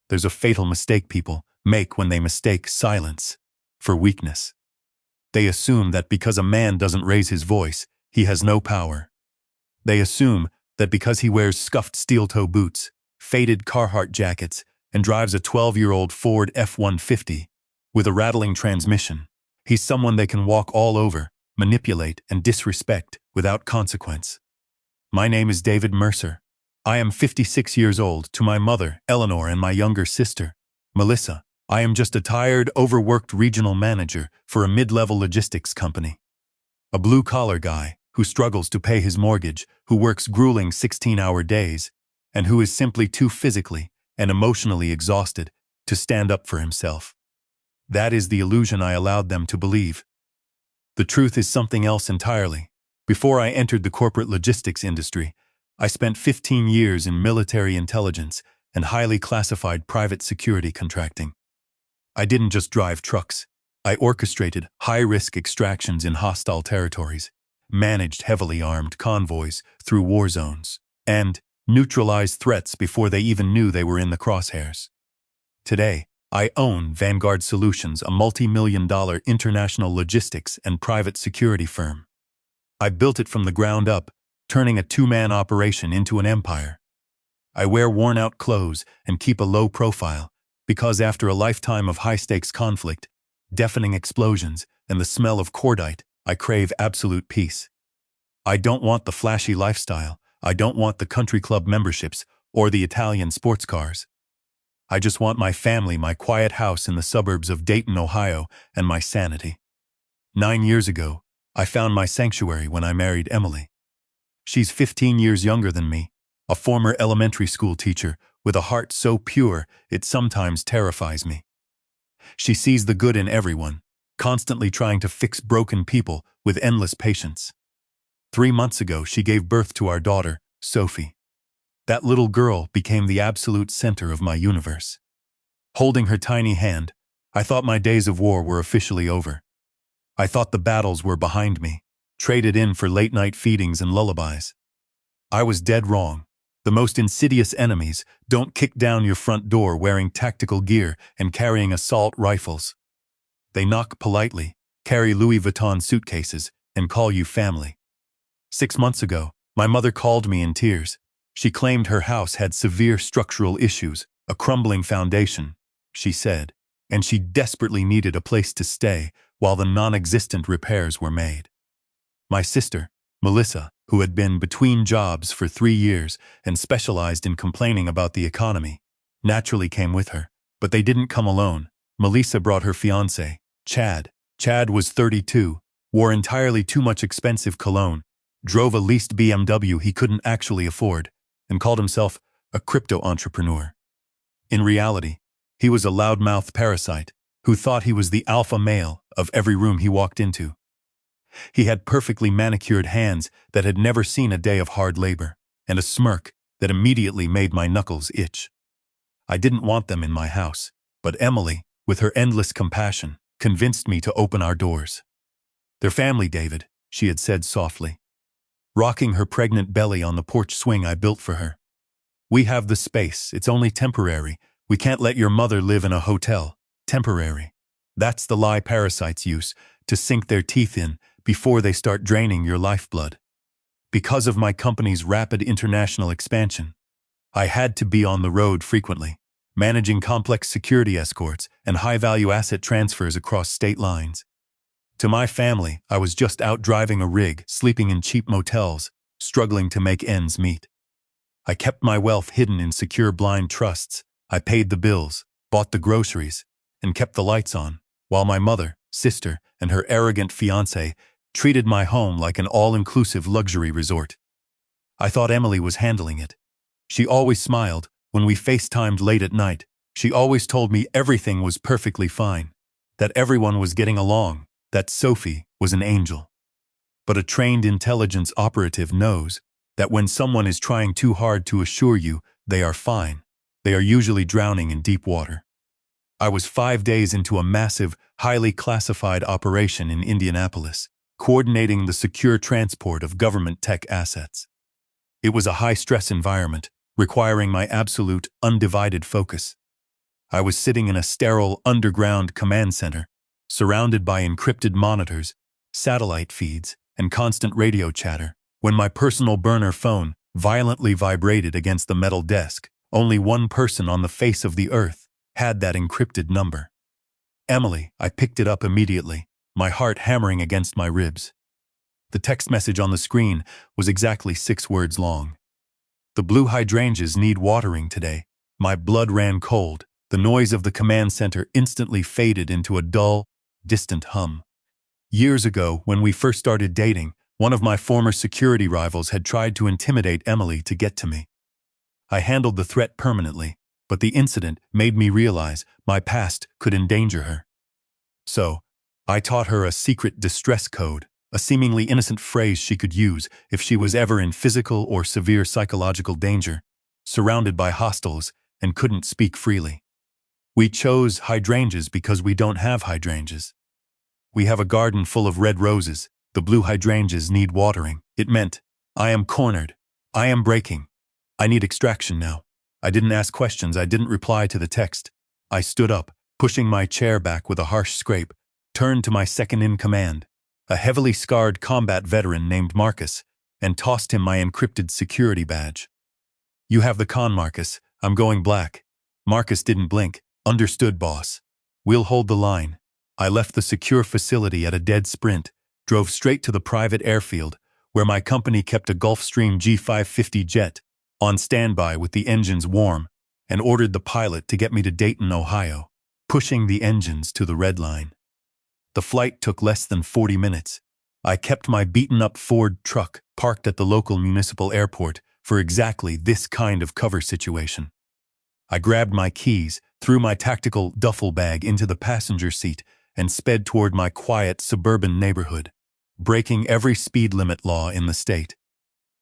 There's a fatal mistake people make when they mistake silence for weakness. They assume that because a man doesn't raise his voice, he has no power. They assume that because he wears scuffed steel-toe boots, faded Carhartt jackets, and drives a 12-year-old Ford F-150 with a rattling transmission, he's someone they can walk all over, manipulate, and disrespect without consequence. My name is David Mercer. I am 56 years old. To my mother, Eleanor, and my younger sister, Melissa, I am just a tired, overworked regional manager for a mid-level logistics company. A blue-collar guy who struggles to pay his mortgage, who works grueling 16-hour days, and who is simply too physically and emotionally exhausted to stand up for himself. That is the illusion I allowed them to believe. The truth is something else entirely. Before I entered the corporate logistics industry, I spent 15 years in military intelligence and highly classified private security contracting. I didn't just drive trucks. I orchestrated high-risk extractions in hostile territories, managed heavily armed convoys through war zones, and neutralized threats before they even knew they were in the crosshairs. Today, I own Vanguard Solutions, a multi-million-dollar international logistics and private security firm. I built it from the ground up, turning a two-man operation into an empire. I wear worn-out clothes and keep a low profile because after a lifetime of high-stakes conflict, deafening explosions, and the smell of cordite, I crave absolute peace. I don't want the flashy lifestyle. I don't want the country club memberships or the Italian sports cars. I just want my family, my quiet house in the suburbs of Dayton, Ohio, and my sanity. 9 years ago, I found my sanctuary when I married Emily. She's 15 years younger than me, a former elementary school teacher with a heart so pure it sometimes terrifies me. She sees the good in everyone, constantly trying to fix broken people with endless patience. 3 months ago, she gave birth to our daughter, Sophie. That little girl became the absolute center of my universe. Holding her tiny hand, I thought my days of war were officially over. I thought the battles were behind me, traded in for late-night feedings and lullabies. I was dead wrong. The most insidious enemies don't kick down your front door wearing tactical gear and carrying assault rifles. They knock politely, carry Louis Vuitton suitcases, and call you family. 6 months ago, my mother called me in tears. She claimed her house had severe structural issues, a crumbling foundation, she said, and she desperately needed a place to stay while the non-existent repairs were made. My sister, Melissa, who had been between jobs for 3 years and specialized in complaining about the economy, naturally came with her, but they didn't come alone. Melissa brought her fiancé, Chad. Chad was 32, wore entirely too much expensive cologne, drove a leased BMW he couldn't actually afford, and called himself a crypto entrepreneur. In reality, he was a loudmouth parasite who thought he was the alpha male of every room he walked into. He had perfectly manicured hands that had never seen a day of hard labor, and a smirk that immediately made my knuckles itch. I didn't want them in my house, but Emily, with her endless compassion, convinced me to open our doors. "They're family, David," she had said softly, rocking her pregnant belly on the porch swing I built for her. "We have the space. It's only temporary. We can't let your mother live in a hotel. Temporary. That's the lie parasites use to sink their teeth in before they start draining your lifeblood. Because of my company's rapid international expansion, I had to be on the road frequently, managing complex security escorts and high-value asset transfers across state lines. To my family, I was just out driving a rig, sleeping in cheap motels, struggling to make ends meet. I kept my wealth hidden in secure blind trusts. I paid the bills, bought the groceries, and kept the lights on, while my mother, sister, and her arrogant fiancé treated my home like an all-inclusive luxury resort. I thought Emily was handling it. She always smiled when we FaceTimed late at night. She always told me everything was perfectly fine, that everyone was getting along, that Sophie was an angel. But a trained intelligence operative knows that when someone is trying too hard to assure you they are fine, they are usually drowning in deep water. I was 5 days into a massive, highly classified operation in Indianapolis, coordinating the secure transport of government tech assets. It was a high-stress environment, requiring my absolute, undivided focus. I was sitting in a sterile underground command center, surrounded by encrypted monitors, satellite feeds, and constant radio chatter, when my personal burner phone violently vibrated against the metal desk. Only one person on the face of the earth had that encrypted number. Emily. I picked it up immediately, my heart hammering against my ribs. The text message on the screen was exactly 6 words long. The blue hydrangeas need watering today. My blood ran cold. The noise of the command center instantly faded into a dull, distant hum. Years ago, when we first started dating, one of my former security rivals had tried to intimidate Emily to get to me. I handled the threat permanently, but the incident made me realize my past could endanger her. So, I taught her a secret distress code, a seemingly innocent phrase she could use if she was ever in physical or severe psychological danger, surrounded by hostiles, and couldn't speak freely. We chose hydrangeas because we don't have hydrangeas. We have a garden full of red roses. The blue hydrangeas need watering. It meant, I am cornered. I am breaking. I need extraction now. I didn't ask questions. I didn't reply to the text. I stood up, pushing my chair back with a harsh scrape, turned to my second-in-command, a heavily scarred combat veteran named Marcus, and tossed him my encrypted security badge. You have the con, Marcus. I'm going black. Marcus didn't blink. Understood, boss. We'll hold the line. I left the secure facility at a dead sprint, drove straight to the private airfield, where my company kept a Gulfstream G550 jet on standby with the engines warm, and ordered the pilot to get me to Dayton, Ohio, pushing the engines to the red line. The flight took less than 40 minutes. I kept my beaten-up Ford truck parked at the local municipal airport for exactly this kind of cover situation. I grabbed my keys, threw my tactical duffel bag into the passenger seat, and sped toward my quiet suburban neighborhood, breaking every speed limit law in the state.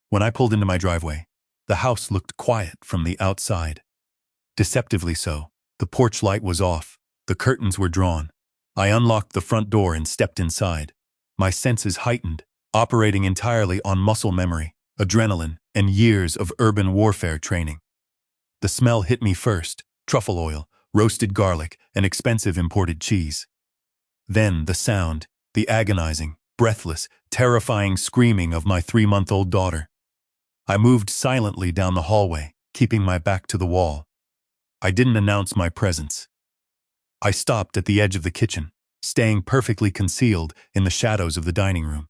When I pulled into my driveway, the house looked quiet from the outside. Deceptively so. The porch light was off. The curtains were drawn. I unlocked the front door and stepped inside. My senses heightened, operating entirely on muscle memory, adrenaline, and years of urban warfare training. The smell hit me first: truffle oil, roasted garlic, and expensive imported cheese. Then the sound, the agonizing, breathless, terrifying screaming of my 3-month-old daughter. I moved silently down the hallway, keeping my back to the wall. I didn't announce my presence. I stopped at the edge of the kitchen, staying perfectly concealed in the shadows of the dining room.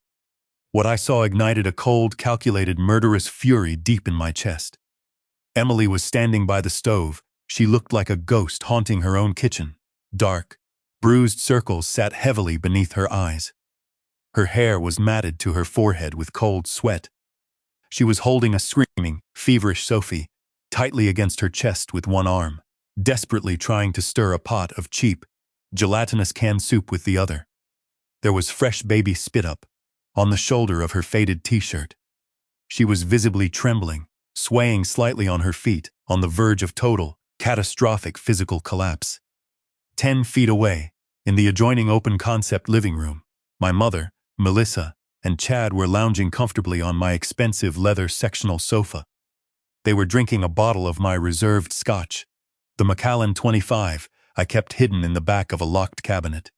What I saw ignited a cold, calculated, murderous fury deep in my chest. Emily was standing by the stove. She looked like a ghost haunting her own kitchen. Dark, bruised circles sat heavily beneath her eyes. Her hair was matted to her forehead with cold sweat. She was holding a screaming, feverish Sophie tightly against her chest with one arm, desperately trying to stir a pot of cheap, gelatinous canned soup with the other. There was fresh baby spit up on the shoulder of her faded t-shirt. She was visibly trembling, swaying slightly on her feet, on the verge of total, catastrophic physical collapse. 10 feet away, in the adjoining open-concept living room, my mother, Melissa, and Chad were lounging comfortably on my expensive leather sectional sofa. They were drinking a bottle of my reserved scotch, the Macallan 25 I kept hidden in the back of a locked cabinet.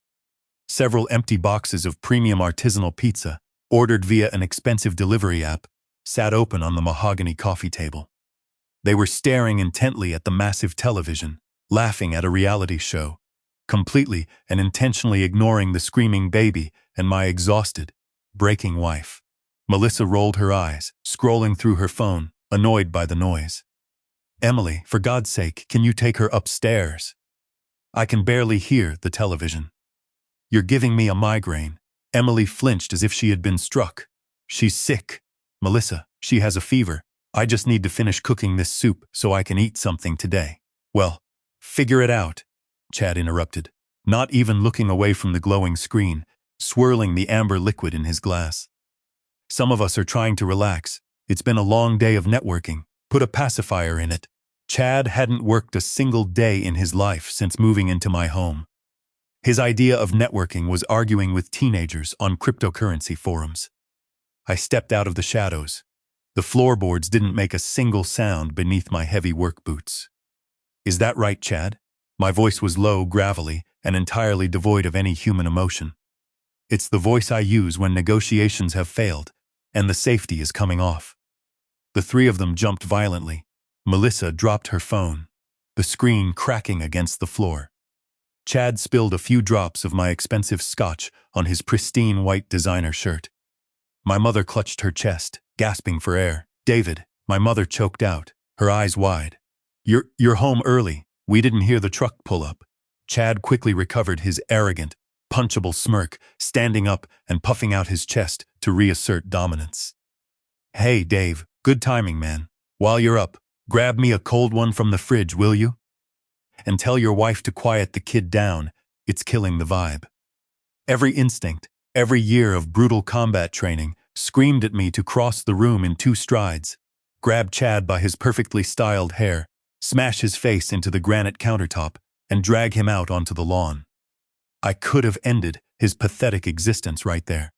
Several empty boxes of premium artisanal pizza, ordered via an expensive delivery app, sat open on the mahogany coffee table. They were staring intently at the massive television, laughing at a reality show, completely and intentionally ignoring the screaming baby and my exhausted, breaking wife. Melissa rolled her eyes, scrolling through her phone, annoyed by the noise. Emily, for God's sake, can you take her upstairs? I can barely hear the television. You're giving me a migraine. Emily flinched as if she had been struck. She's sick. Melissa, she has a fever. I just need to finish cooking this soup so I can eat something today. Well, figure it out, Chad interrupted, not even looking away from the glowing screen, swirling the amber liquid in his glass. Some of us are trying to relax. It's been a long day of networking. Put a pacifier in it. Chad hadn't worked a single day in his life since moving into my home. His idea of networking was arguing with teenagers on cryptocurrency forums. I stepped out of the shadows. The floorboards didn't make a single sound beneath my heavy work boots. Is that right, Chad? My voice was low, gravelly, and entirely devoid of any human emotion. It's the voice I use when negotiations have failed, and the safety is coming off. The three of them jumped violently. Melissa dropped her phone, the screen cracking against the floor. Chad spilled a few drops of my expensive scotch on his pristine white designer shirt. My mother clutched her chest, gasping for air. "David," my mother choked out, her eyes wide. You're home early. We didn't hear the truck pull up." Chad quickly recovered his arrogant, punchable smirk, standing up and puffing out his chest to reassert dominance. "Hey, Dave, good timing, man. While you're up, grab me a cold one from the fridge, will you? And tell your wife to quiet the kid down. It's killing the vibe." Every instinct, every year of brutal combat training, screamed at me to cross the room in 2 strides, grab Chad by his perfectly styled hair, smash his face into the granite countertop, and drag him out onto the lawn. I could have ended his pathetic existence right there.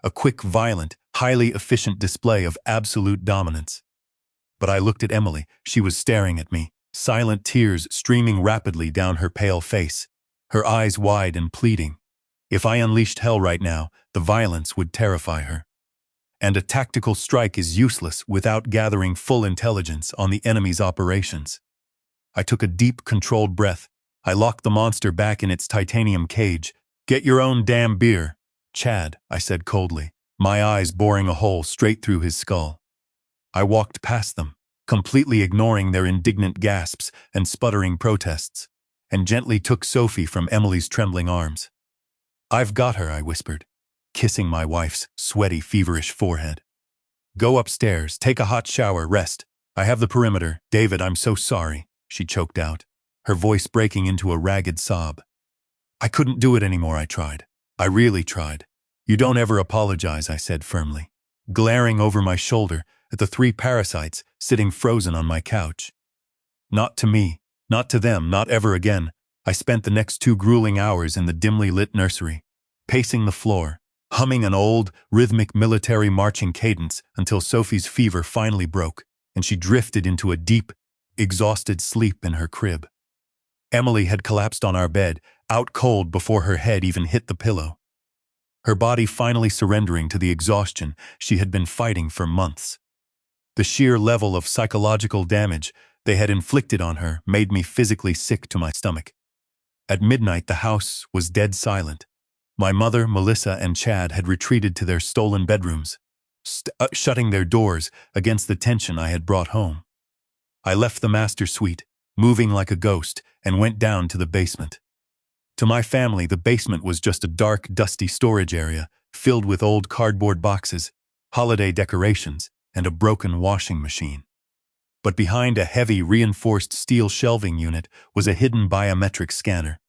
A quick, violent, highly efficient display of absolute dominance. But I looked at Emily. She was staring at me, silent tears streaming rapidly down her pale face, her eyes wide and pleading. If I unleashed hell right now, the violence would terrify her. And a tactical strike is useless without gathering full intelligence on the enemy's operations. I took a deep, controlled breath. I locked the monster back in its titanium cage. "Get your own damn beer, Chad," I said coldly, my eyes boring a hole straight through his skull. I walked past them, completely ignoring their indignant gasps and sputtering protests, and gently took Sophie from Emily's trembling arms. "I've got her," I whispered, kissing my wife's sweaty, feverish forehead. "Go upstairs, take a hot shower, rest. I have the perimeter." "David, I'm so sorry," she choked out, her voice breaking into a ragged sob. "I couldn't do it anymore. I tried. I really tried." "You don't ever apologize," I said firmly, glaring over my shoulder at the 3 parasites sitting frozen on my couch. "Not to me, not to them, not ever again." I spent the next 2 grueling hours in the dimly lit nursery, pacing the floor, humming an old, rhythmic military marching cadence until Sophie's fever finally broke, and she drifted into a deep, exhausted sleep in her crib. Emily had collapsed on our bed, out cold before her head even hit the pillow, her body finally surrendering to the exhaustion she had been fighting for months. The sheer level of psychological damage they had inflicted on her made me physically sick to my stomach. At midnight, the house was dead silent. My mother, Melissa, and Chad had retreated to their stolen bedrooms, shutting their doors against the tension I had brought home. I left the master suite, moving like a ghost, and went down to the basement. To my family, the basement was just a dark, dusty storage area filled with old cardboard boxes, holiday decorations, and a broken washing machine. But behind a heavy, reinforced steel shelving unit was a hidden biometric scanner.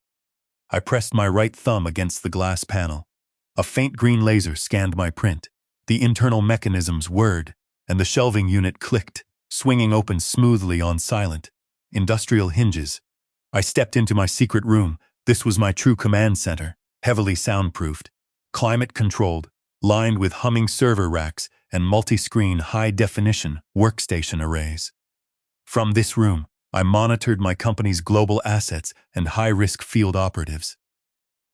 I pressed my right thumb against the glass panel. A faint green laser scanned my print. The internal mechanisms whirred, and the shelving unit clicked, swinging open smoothly on silent, industrial hinges. I stepped into my secret room. This was my true command center, heavily soundproofed, climate-controlled, lined with humming server racks and multi-screen high-definition workstation arrays. From this room, I monitored my company's global assets and high-risk field operatives.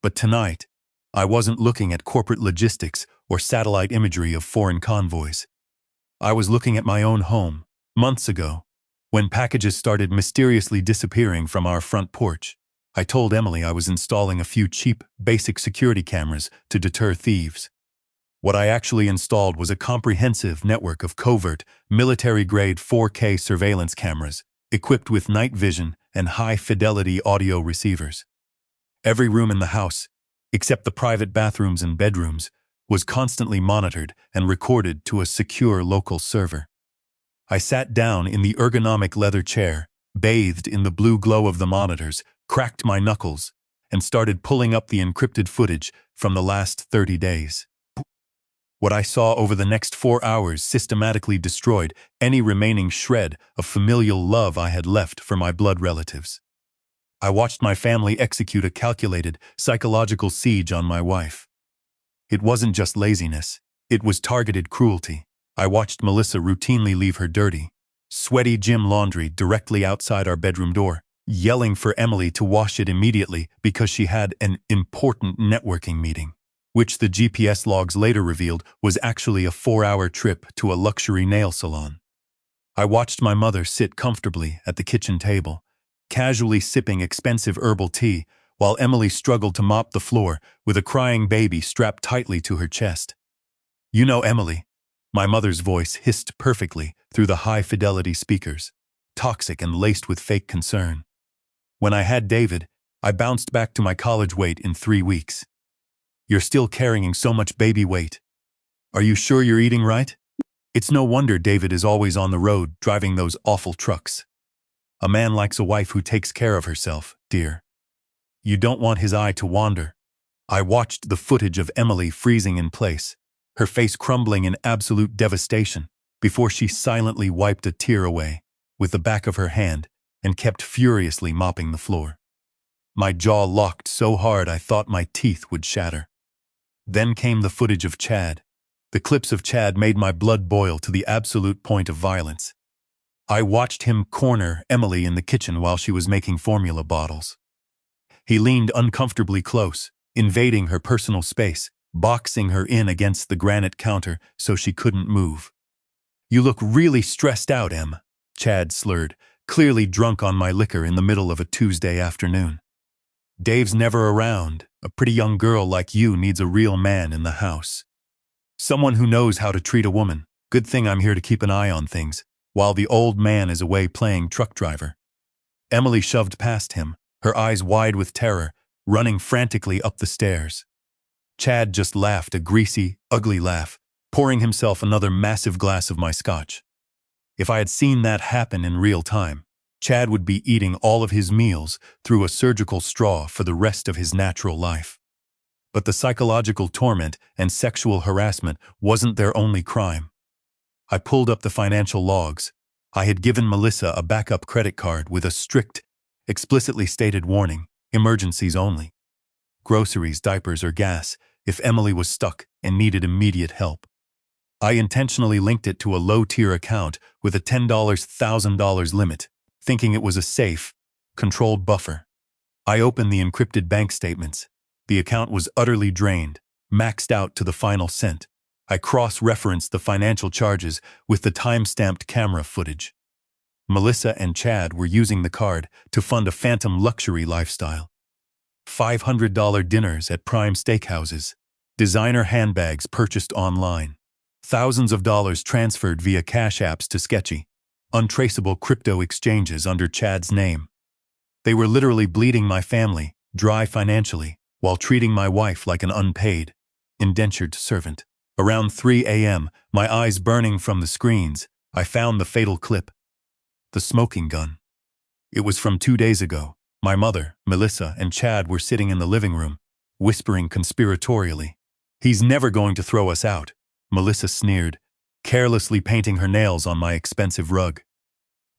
But tonight, I wasn't looking at corporate logistics or satellite imagery of foreign convoys. I was looking at my own home, months ago, when packages started mysteriously disappearing from our front porch. I told Emily I was installing a few cheap, basic security cameras to deter thieves. What I actually installed was a comprehensive network of covert, military-grade 4K surveillance cameras, equipped with night vision and high-fidelity audio receivers. Every room in the house, except the private bathrooms and bedrooms, was constantly monitored and recorded to a secure local server. I sat down in the ergonomic leather chair, bathed in the blue glow of the monitors, cracked my knuckles, and started pulling up the encrypted footage from the last 30 days. What I saw over the next 4 hours systematically destroyed any remaining shred of familial love I had left for my blood relatives. I watched my family execute a calculated, psychological siege on my wife. It wasn't just laziness, it was targeted cruelty. I watched Melissa routinely leave her dirty, sweaty gym laundry directly outside our bedroom door, yelling for Emily to wash it immediately because she had an important networking meeting, which the GPS logs later revealed was actually a 4-hour trip to a luxury nail salon. I watched my mother sit comfortably at the kitchen table, casually sipping expensive herbal tea, while Emily struggled to mop the floor with a crying baby strapped tightly to her chest. "You know, Emily," my mother's voice hissed perfectly through the high-fidelity speakers, toxic and laced with fake concern. "When I had David, I bounced back to my college weight in 3 weeks. You're still carrying so much baby weight. Are you sure you're eating right? It's no wonder David is always on the road driving those awful trucks. A man likes a wife who takes care of herself, dear. You don't want his eye to wander." I watched the footage of Emily freezing in place, her face crumbling in absolute devastation, before she silently wiped a tear away with the back of her hand and kept furiously mopping the floor. My jaw locked so hard I thought my teeth would shatter. Then came the footage of Chad. The clips of Chad made my blood boil to the absolute point of violence. I watched him corner Emily in the kitchen while she was making formula bottles. He leaned uncomfortably close, invading her personal space, boxing her in against the granite counter so she couldn't move. "You look really stressed out, Em," Chad slurred, clearly drunk on my liquor in the middle of a Tuesday afternoon. "Dave's never around. A pretty young girl like you needs a real man in the house. Someone who knows how to treat a woman. Good thing I'm here to keep an eye on things, while the old man is away playing truck driver." Emily shoved past him, her eyes wide with terror, running frantically up the stairs. Chad just laughed a greasy, ugly laugh, pouring himself another massive glass of my scotch. If I had seen that happen in real time, Chad would be eating all of his meals through a surgical straw for the rest of his natural life. But the psychological torment and sexual harassment wasn't their only crime. I pulled up the financial logs. I had given Melissa a backup credit card with a strict, explicitly stated warning: emergencies only. Groceries, diapers, or gas if Emily was stuck and needed immediate help. I intentionally linked it to a low-tier account with a $10,000 limit, thinking it was a safe, controlled buffer. I opened the encrypted bank statements. The account was utterly drained, maxed out to the final cent. I cross-referenced the financial charges with the time-stamped camera footage. Melissa and Chad were using the card to fund a phantom luxury lifestyle. $500 dinners at prime steakhouses, designer handbags purchased online, thousands of dollars transferred via cash apps to sketchy, untraceable crypto exchanges under Chad's name. They were literally bleeding my family dry financially while treating my wife like an unpaid, indentured servant. Around 3 a.m., my eyes burning from the screens, I found the fatal clip. The smoking gun. It was from 2 days ago. My mother, Melissa, and Chad were sitting in the living room, whispering conspiratorially. "He's never going to throw us out," Melissa sneered, carelessly painting her nails on my expensive rug.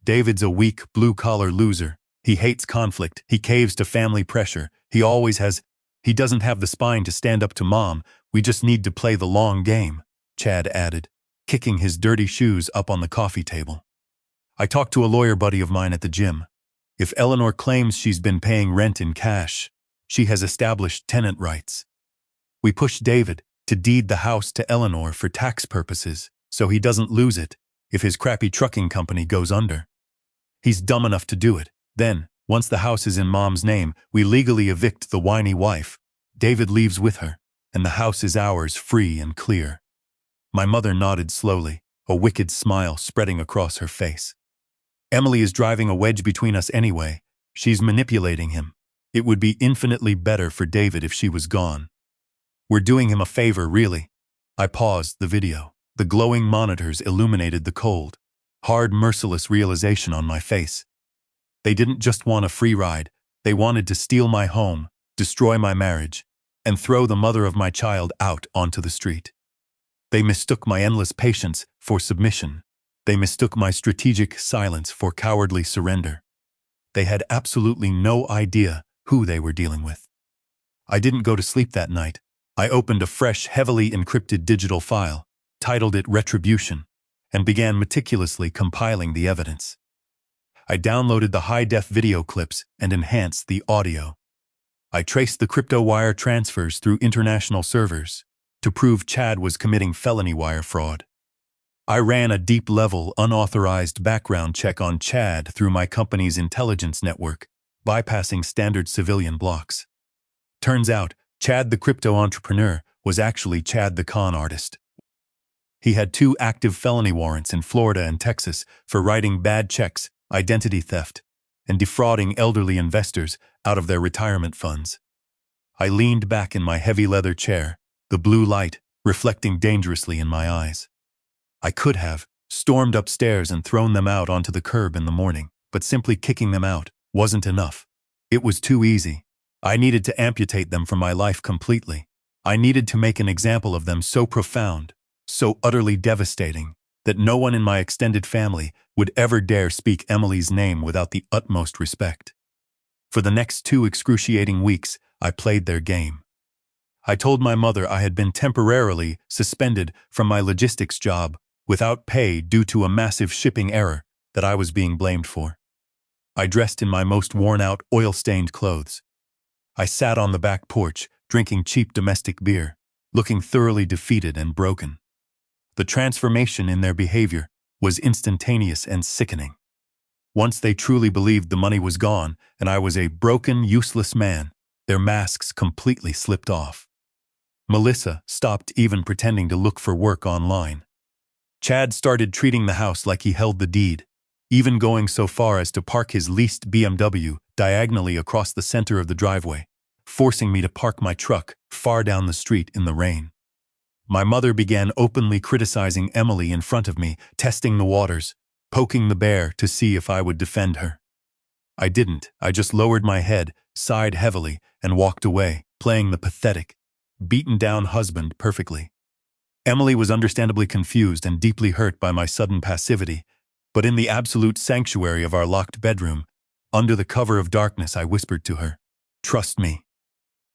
"David's a weak, blue-collar loser. He hates conflict. He caves to family pressure. He always has. He doesn't have the spine to stand up to Mom. We just need to play the long game," Chad added, kicking his dirty shoes up on the coffee table. I talked to a lawyer buddy of mine at the gym. If Eleanor claims she's been paying rent in cash, she has established tenant rights. We pushed David to deed the house to Eleanor for tax purposes so he doesn't lose it if his crappy trucking company goes under. He's dumb enough to do it. Then, once the house is in Mom's name, we legally evict the whiny wife. David leaves with her, and the house is ours free and clear. My mother nodded slowly, a wicked smile spreading across her face. "Emily is driving a wedge between us anyway. She's manipulating him. It would be infinitely better for David if she was gone. We're doing him a favor, really." I paused the video. The glowing monitors illuminated the cold, hard, merciless realization on my face. They didn't just want a free ride. They wanted to steal my home, destroy my marriage, and throw the mother of my child out onto the street. They mistook my endless patience for submission. They mistook my strategic silence for cowardly surrender. They had absolutely no idea who they were dealing with. I didn't go to sleep that night. I opened a fresh, heavily encrypted digital file, titled it Retribution, and began meticulously compiling the evidence. I downloaded the high-def video clips and enhanced the audio. I traced the crypto wire transfers through international servers to prove Chad was committing felony wire fraud. I ran a deep-level, unauthorized background check on Chad through my company's intelligence network, bypassing standard civilian blocks. Turns out, Chad the crypto entrepreneur was actually Chad the con artist. He had 2 active felony warrants in Florida and Texas for writing bad checks, identity theft, and defrauding elderly investors out of their retirement funds. I leaned back in my heavy leather chair, the blue light reflecting dangerously in my eyes. I could have stormed upstairs and thrown them out onto the curb in the morning, but simply kicking them out wasn't enough. It was too easy. I needed to amputate them from my life completely. I needed to make an example of them so profound, so utterly devastating, that no one in my extended family would ever dare speak Emily's name without the utmost respect. For the next 2 excruciating weeks, I played their game. I told my mother I had been temporarily suspended from my logistics job without pay due to a massive shipping error that I was being blamed for. I dressed in my most worn-out, oil-stained clothes. I sat on the back porch, drinking cheap domestic beer, looking thoroughly defeated and broken. The transformation in their behavior was instantaneous and sickening. Once they truly believed the money was gone and I was a broken, useless man, their masks completely slipped off. Melissa stopped even pretending to look for work online. Chad started treating the house like he held the deed, even going so far as to park his leased BMW diagonally across the center of the driveway, forcing me to park my truck far down the street in the rain. My mother began openly criticizing Emily in front of me, testing the waters, poking the bear to see if I would defend her. I didn't. I just lowered my head, sighed heavily, and walked away, playing the pathetic, beaten-down husband perfectly. Emily was understandably confused and deeply hurt by my sudden passivity, but in the absolute sanctuary of our locked bedroom, under the cover of darkness, I whispered to her, "Trust me.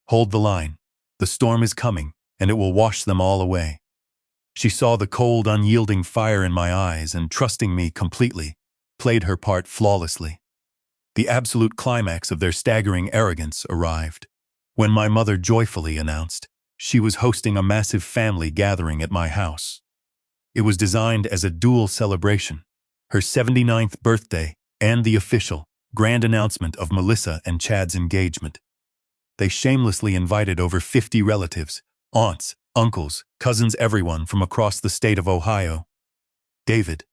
Hold the line. The storm is coming, and it will wash them all away." She saw the cold, unyielding fire in my eyes and, trusting me completely, played her part flawlessly. The absolute climax of their staggering arrogance arrived when my mother joyfully announced she was hosting a massive family gathering at my house. It was designed as a dual celebration, her 79th birthday and the official, grand announcement of Melissa and Chad's engagement. They shamelessly invited over 50 relatives, aunts, uncles, cousins, everyone from across the state of Ohio. "David,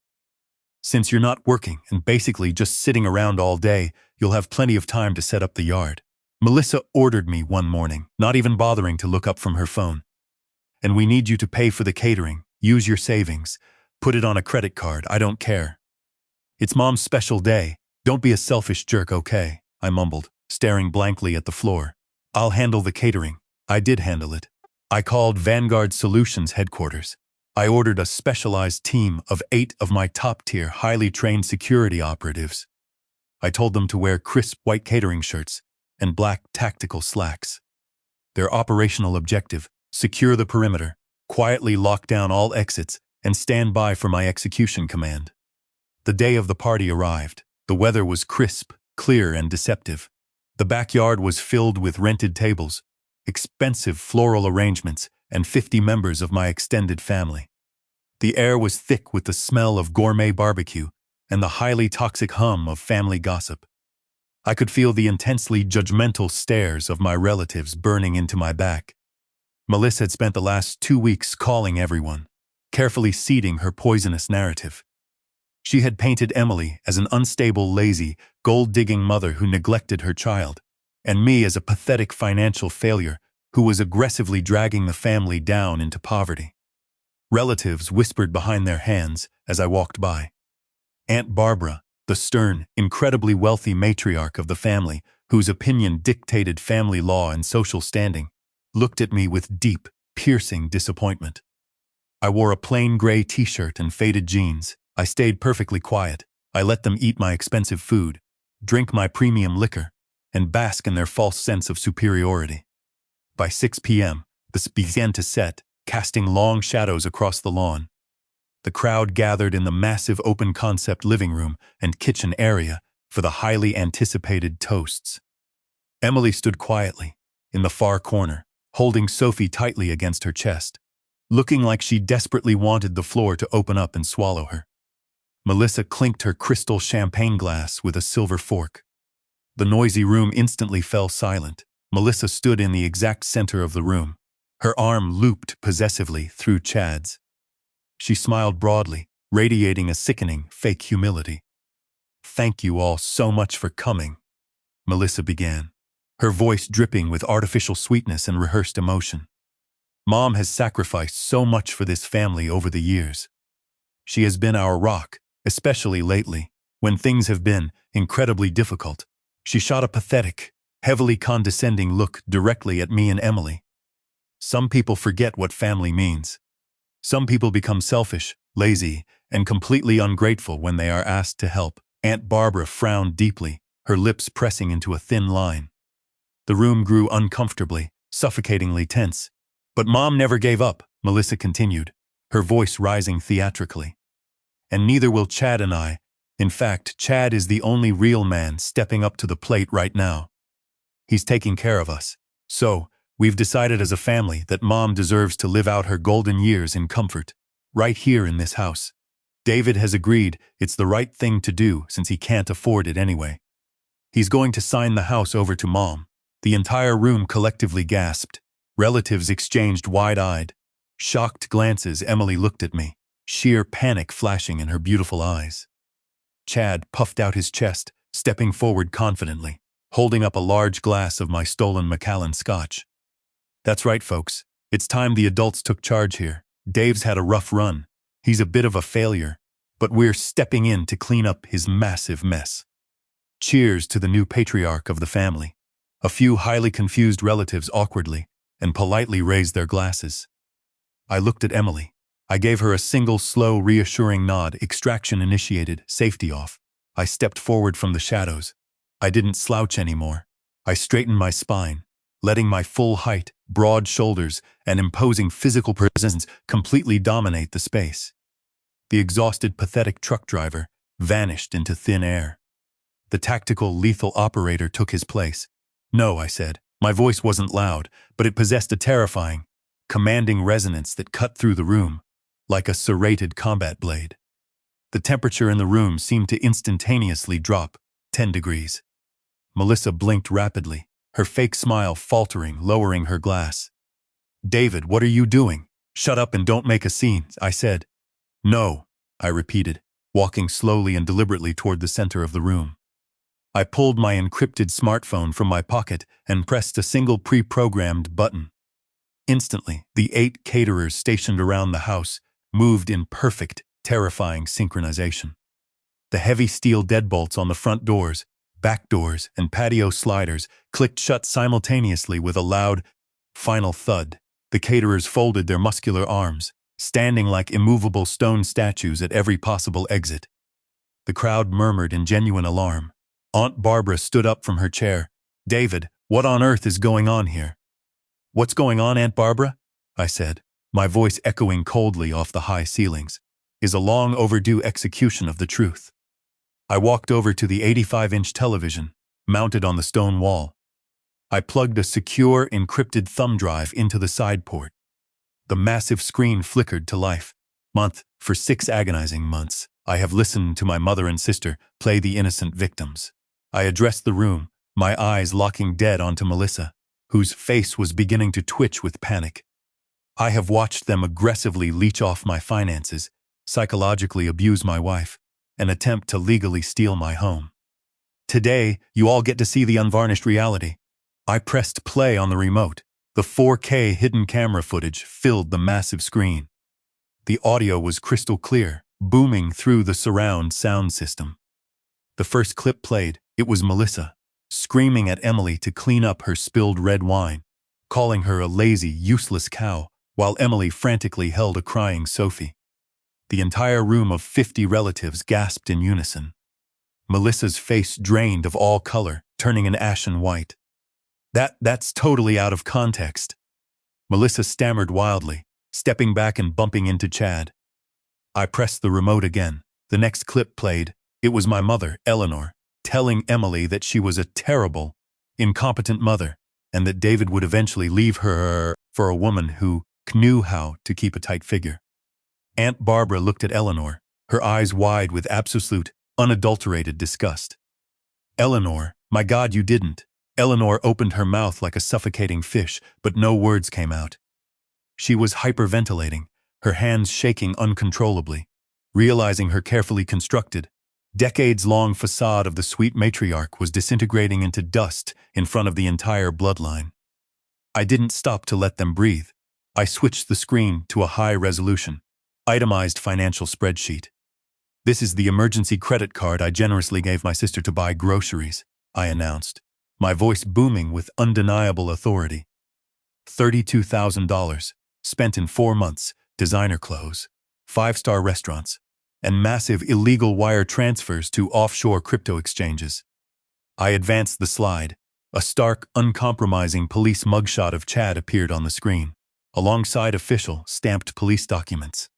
since you're not working and basically just sitting around all day, you'll have plenty of time to set up the yard," Melissa ordered me one morning, not even bothering to look up from her phone. "And we need you to pay for the catering. Use your savings. Put it on a credit card. I don't care. It's Mom's special day. Don't be a selfish jerk, okay?" I mumbled, staring blankly at the floor. "I'll handle the catering." I did handle it. I called Vanguard Solutions headquarters. I ordered a specialized team of 8 of my top-tier, highly trained security operatives. I told them to wear crisp white catering shirts and black tactical slacks. Their operational objective: secure the perimeter, quietly lock down all exits, and stand by for my execution command. The day of the party arrived. The weather was crisp, clear, and deceptive. The backyard was filled with rented tables, expensive floral arrangements, and 50 members of my extended family. The air was thick with the smell of gourmet barbecue and the highly toxic hum of family gossip. I could feel the intensely judgmental stares of my relatives burning into my back. Melissa had spent the last 2 weeks calling everyone, carefully seeding her poisonous narrative. She had painted Emily as an unstable, lazy, gold-digging mother who neglected her child, and me as a pathetic financial failure who was aggressively dragging the family down into poverty. Relatives whispered behind their hands as I walked by. Aunt Barbara, the stern, incredibly wealthy matriarch of the family, whose opinion dictated family law and social standing, looked at me with deep, piercing disappointment. I wore a plain gray t-shirt and faded jeans. I stayed perfectly quiet. I let them eat my expensive food, drink my premium liquor, and bask in their false sense of superiority. By 6 p.m., the sun began to set, casting long shadows across the lawn. The crowd gathered in the massive open-concept living room and kitchen area for the highly anticipated toasts. Emily stood quietly, in the far corner, holding Sophie tightly against her chest, looking like she desperately wanted the floor to open up and swallow her. Melissa clinked her crystal champagne glass with a silver fork. The noisy room instantly fell silent. Melissa stood in the exact center of the room, her arm looped possessively through Chad's. She smiled broadly, radiating a sickening, fake humility. "Thank you all so much for coming," Melissa began, her voice dripping with artificial sweetness and rehearsed emotion. "Mom has sacrificed so much for this family over the years. She has been our rock, especially lately, when things have been incredibly difficult." She shot a pathetic, heavily condescending look directly at me and Emily. "Some people forget what family means. Some people become selfish, lazy, and completely ungrateful when they are asked to help." Aunt Barbara frowned deeply, her lips pressing into a thin line. The room grew uncomfortably, suffocatingly tense. "But Mom never gave up," Melissa continued, her voice rising theatrically. "And neither will Chad and I. In fact, Chad is the only real man stepping up to the plate right now. He's taking care of us. So, we've decided as a family that Mom deserves to live out her golden years in comfort, right here in this house. David has agreed it's the right thing to do since he can't afford it anyway. He's going to sign the house over to Mom." The entire room collectively gasped. Relatives exchanged wide-eyed, shocked glances. Emily looked at me, sheer panic flashing in her beautiful eyes. Chad puffed out his chest, stepping forward confidently, holding up a large glass of my stolen Macallan scotch. "That's right, folks. It's time the adults took charge here. Dave's had a rough run. He's a bit of a failure, but we're stepping in to clean up his massive mess. Cheers to the new patriarch of the family." A few highly confused relatives awkwardly and politely raised their glasses. I looked at Emily. I gave her a single slow, reassuring nod. Extraction initiated, safety off. I stepped forward from the shadows. I didn't slouch anymore. I straightened my spine, letting my full height, broad shoulders, and imposing physical presence completely dominate the space. The exhausted, pathetic truck driver vanished into thin air. The tactical, lethal operator took his place. "No," I said. My voice wasn't loud, but it possessed a terrifying, commanding resonance that cut through the room, like a serrated combat blade. The temperature in the room seemed to instantaneously drop 10 degrees. Melissa blinked rapidly, her fake smile faltering, lowering her glass. "David, what are you doing? Shut up and don't make a scene," I said. "No," I repeated, walking slowly and deliberately toward the center of the room. I pulled my encrypted smartphone from my pocket and pressed a single pre-programmed button. Instantly, the 8 caterers stationed around the house moved in perfect, terrifying synchronization. The heavy steel deadbolts on the front doors, back doors, and patio sliders clicked shut simultaneously with a loud, final thud. The caterers folded their muscular arms, standing like immovable stone statues at every possible exit. The crowd murmured in genuine alarm. Aunt Barbara stood up from her chair. "David, what on earth is going on here?" "What's going on, Aunt Barbara?" I said, my voice echoing coldly off the high ceilings, "is a long overdue execution of the truth." I walked over to the 85-inch television, mounted on the stone wall. I plugged a secure, encrypted thumb drive into the side port. The massive screen flickered to life. For 6 agonizing months, I have listened to my mother and sister play the innocent victims. I addressed the room, my eyes locking dead onto Melissa, whose face was beginning to twitch with panic. I have watched them aggressively leech off my finances, psychologically abuse my wife, and attempt to legally steal my home. Today, you all get to see the unvarnished reality. I pressed play on the remote. The 4K hidden camera footage filled the massive screen. The audio was crystal clear, booming through the surround sound system. The first clip played. It was Melissa, screaming at Emily to clean up her spilled red wine, calling her a lazy, useless cow, while Emily frantically held a crying Sophie. The entire room of 50 relatives gasped in unison. Melissa's face drained of all color, turning an ashen white. That's totally out of context." Melissa stammered wildly, stepping back and bumping into Chad. I pressed the remote again. The next clip played. It was my mother, Eleanor, telling Emily that she was a terrible, incompetent mother, and that David would eventually leave her for a woman who knew how to keep a tight figure. Aunt Barbara looked at Eleanor, her eyes wide with absolute, unadulterated disgust. Eleanor, my God, you didn't. Eleanor opened her mouth like a suffocating fish, but no words came out. She was hyperventilating, her hands shaking uncontrollably, realizing her carefully constructed, decades-long facade of the sweet matriarch was disintegrating into dust in front of the entire bloodline. I didn't stop to let them breathe. I switched the screen to a high-resolution, itemized financial spreadsheet. This is the emergency credit card I generously gave my sister to buy groceries, I announced, my voice booming with undeniable authority. $32,000, spent in 4 months, designer clothes, 5-star restaurants, and massive illegal wire transfers to offshore crypto exchanges. I advanced the slide. A stark, uncompromising police mugshot of Chad appeared on the screen, alongside official, stamped police documents.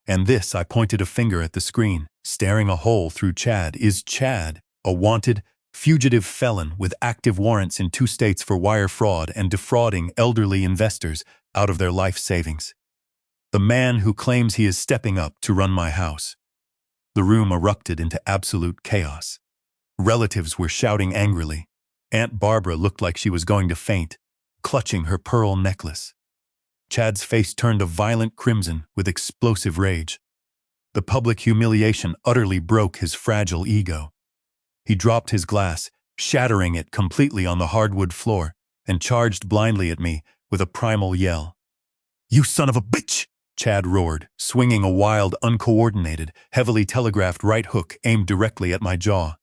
And this, I pointed a finger at the screen, staring a hole through Chad. Is Chad a wanted, fugitive felon with active warrants in 2 states for wire fraud and defrauding elderly investors out of their life savings? The man who claims he is stepping up to run my house. The room erupted into absolute chaos. Relatives were shouting angrily. Aunt Barbara looked like she was going to faint, clutching her pearl necklace. Chad's face turned a violent crimson with explosive rage. The public humiliation utterly broke his fragile ego. He dropped his glass, shattering it completely on the hardwood floor, and charged blindly at me with a primal yell. "You son of a bitch!" Chad roared, swinging a wild, uncoordinated, heavily telegraphed right hook aimed directly at my jaw.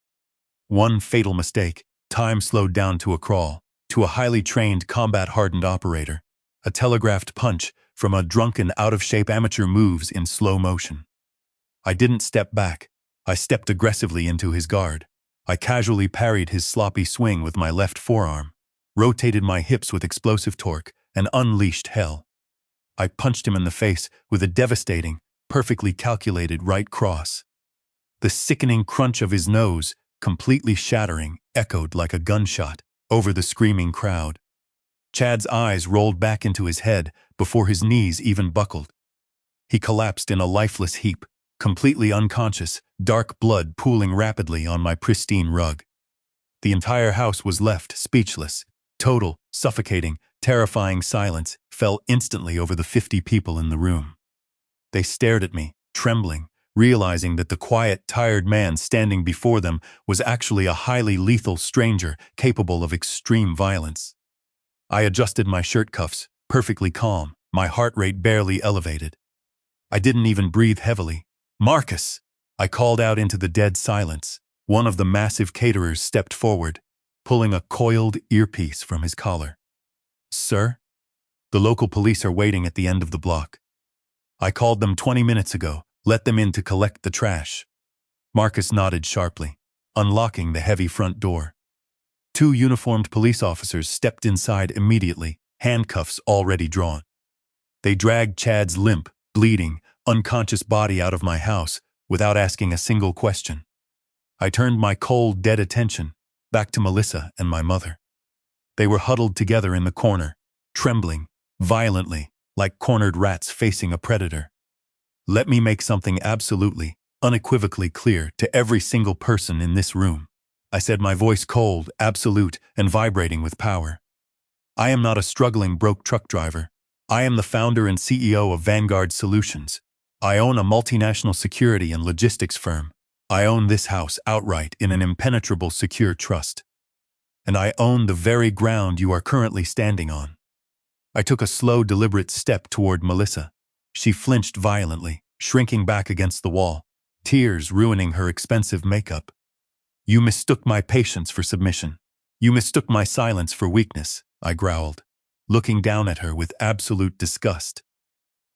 One fatal mistake, time slowed down to a crawl, to a highly trained, combat-hardened operator. A telegraphed punch from a drunken, out-of-shape amateur moves in slow motion. I didn't step back. I stepped aggressively into his guard. I casually parried his sloppy swing with my left forearm, rotated my hips with explosive torque, and unleashed hell. I punched him in the face with a devastating, perfectly calculated right cross. The sickening crunch of his nose, completely shattering, echoed like a gunshot over the screaming crowd. Chad's eyes rolled back into his head before his knees even buckled. He collapsed in a lifeless heap, completely unconscious, dark blood pooling rapidly on my pristine rug. The entire house was left speechless. Total, suffocating, terrifying silence fell instantly over the 50 people in the room. They stared at me, trembling, realizing that the quiet, tired man standing before them was actually a highly lethal stranger capable of extreme violence. I adjusted my shirt cuffs, perfectly calm, my heart rate barely elevated. I didn't even breathe heavily. "Marcus!" I called out into the dead silence. One of the massive caterers stepped forward, pulling a coiled earpiece from his collar. "Sir? The local police are waiting at the end of the block. I called them 20 minutes ago. Let them in to collect the trash." Marcus nodded sharply, unlocking the heavy front door. 2 uniformed police officers stepped inside immediately, handcuffs already drawn. They dragged Chad's limp, bleeding, unconscious body out of my house without asking a single question. I turned my cold, dead attention back to Melissa and my mother. They were huddled together in the corner, trembling, violently, like cornered rats facing a predator. Let me make something absolutely, unequivocally clear to every single person in this room, I said, my voice cold, absolute, and vibrating with power. I am not a struggling broke truck driver. I am the founder and CEO of Vanguard Solutions. I own a multinational security and logistics firm. I own this house outright in an impenetrable secure trust. And I own the very ground you are currently standing on. I took a slow, deliberate step toward Melissa. She flinched violently, shrinking back against the wall, tears ruining her expensive makeup. You mistook my patience for submission. You mistook my silence for weakness, I growled, looking down at her with absolute disgust.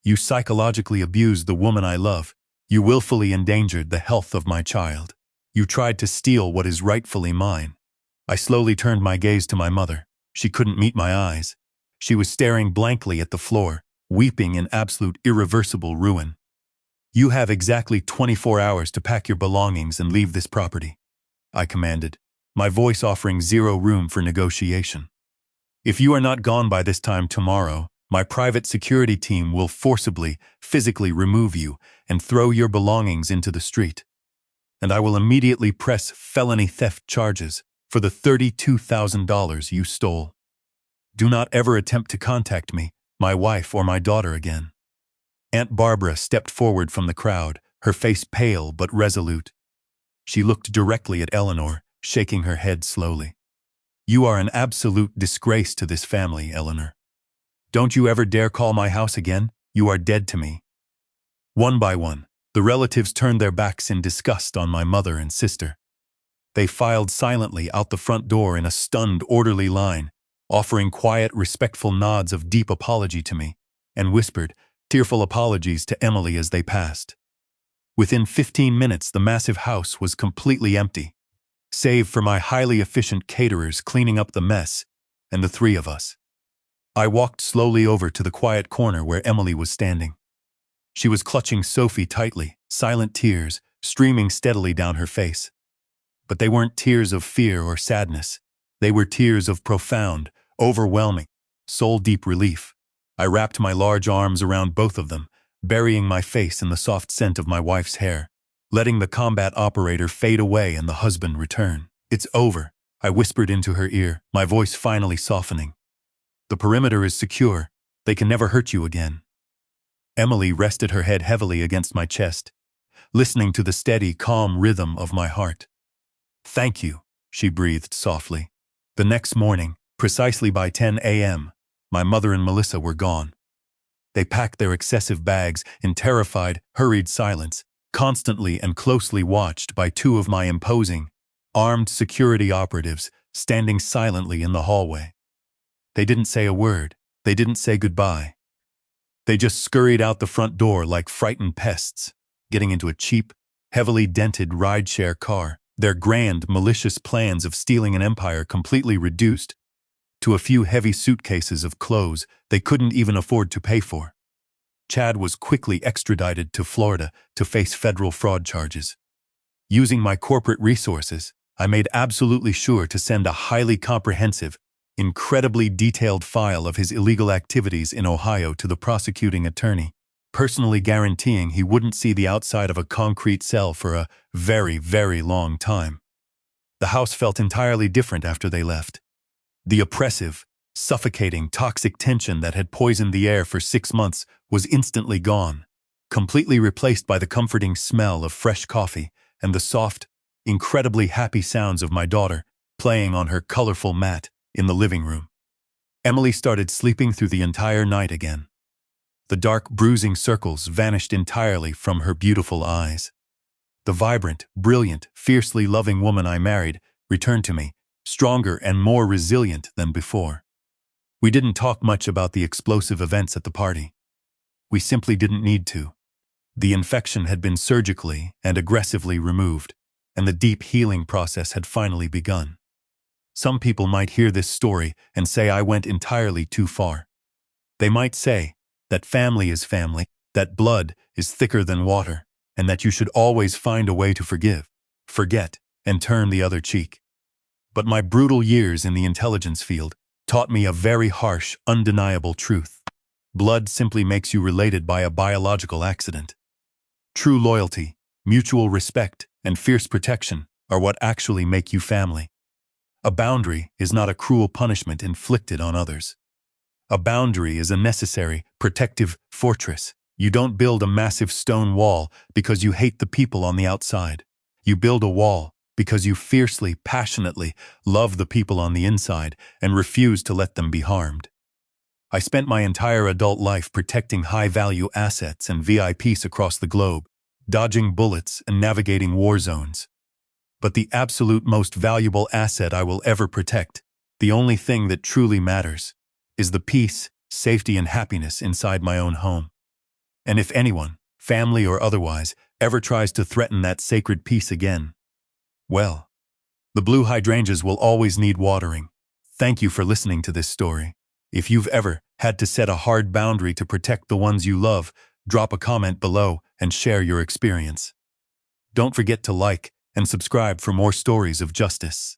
You psychologically abused the woman I love. You willfully endangered the health of my child. You tried to steal what is rightfully mine. I slowly turned my gaze to my mother. She couldn't meet my eyes. She was staring blankly at the floor, weeping in absolute irreversible ruin. You have exactly 24 hours to pack your belongings and leave this property, I commanded, my voice offering zero room for negotiation. If you are not gone by this time tomorrow, my private security team will forcibly, physically remove you and throw your belongings into the street. And I will immediately press felony theft charges for the $32,000 you stole. Do not ever attempt to contact me, my wife, or my daughter again. Aunt Barbara stepped forward from the crowd, her face pale but resolute. She looked directly at Eleanor, shaking her head slowly. You are an absolute disgrace to this family, Eleanor. Don't you ever dare call my house again. You are dead to me. One by one, the relatives turned their backs in disgust on my mother and sister. They filed silently out the front door in a stunned, orderly line, offering quiet, respectful nods of deep apology to me, and whispered tearful apologies to Emily as they passed. Within 15 minutes, the massive house was completely empty, save for my highly efficient caterers cleaning up the mess and the three of us. I walked slowly over to the quiet corner where Emily was standing. She was clutching Sophie tightly, silent tears streaming steadily down her face. But they weren't tears of fear or sadness. They were tears of profound, overwhelming, soul-deep relief. I wrapped my large arms around both of them, burying my face in the soft scent of my wife's hair, letting the combat operator fade away and the husband return. It's over, I whispered into her ear, my voice finally softening. The perimeter is secure. They can never hurt you again. Emily rested her head heavily against my chest, listening to the steady, calm rhythm of my heart. Thank you, she breathed softly. The next morning, precisely by 10 a.m., my mother and Melissa were gone. They packed their excessive bags in terrified, hurried silence, constantly and closely watched by two of my imposing, armed security operatives standing silently in the hallway. They didn't say a word. They didn't say goodbye. They just scurried out the front door like frightened pests, getting into a cheap, heavily dented rideshare car, their grand, malicious plans of stealing an empire completely reduced to a few heavy suitcases of clothes they couldn't even afford to pay for. Chad was quickly extradited to Florida to face federal fraud charges. Using my corporate resources, I made absolutely sure to send a highly comprehensive, incredibly detailed file of his illegal activities in Ohio to the prosecuting attorney, personally guaranteeing he wouldn't see the outside of a concrete cell for a very, very long time. The house felt entirely different after they left. The oppressive, suffocating, toxic tension that had poisoned the air for 6 months was instantly gone, completely replaced by the comforting smell of fresh coffee and the soft, incredibly happy sounds of my daughter playing on her colorful mat in the living room. Emily started sleeping through the entire night again. The dark, bruising circles vanished entirely from her beautiful eyes. The vibrant, brilliant, fiercely loving woman I married returned to me, stronger and more resilient than before. We didn't talk much about the explosive events at the party. We simply didn't need to. The infection had been surgically and aggressively removed, and the deep healing process had finally begun. Some people might hear this story and say I went entirely too far. They might say that family is family, that blood is thicker than water, and that you should always find a way to forgive, forget, and turn the other cheek. But my brutal years in the intelligence field taught me a very harsh, undeniable truth. Blood simply makes you related by a biological accident. True loyalty, mutual respect, and fierce protection are what actually make you family. A boundary is not a cruel punishment inflicted on others. A boundary is a necessary, protective fortress. You don't build a massive stone wall because you hate the people on the outside. You build a wall because you fiercely, passionately love the people on the inside and refuse to let them be harmed. I spent my entire adult life protecting high-value assets and VIPs across the globe, dodging bullets and navigating war zones. But the absolute most valuable asset I will ever protect, the only thing that truly matters, is the peace, safety, and happiness inside my own home. And if anyone, family or otherwise, ever tries to threaten that sacred peace again, well, the blue hydrangeas will always need watering. Thank you for listening to this story. If you've ever had to set a hard boundary to protect the ones you love, drop a comment below and share your experience. Don't forget to like and subscribe for more stories of justice.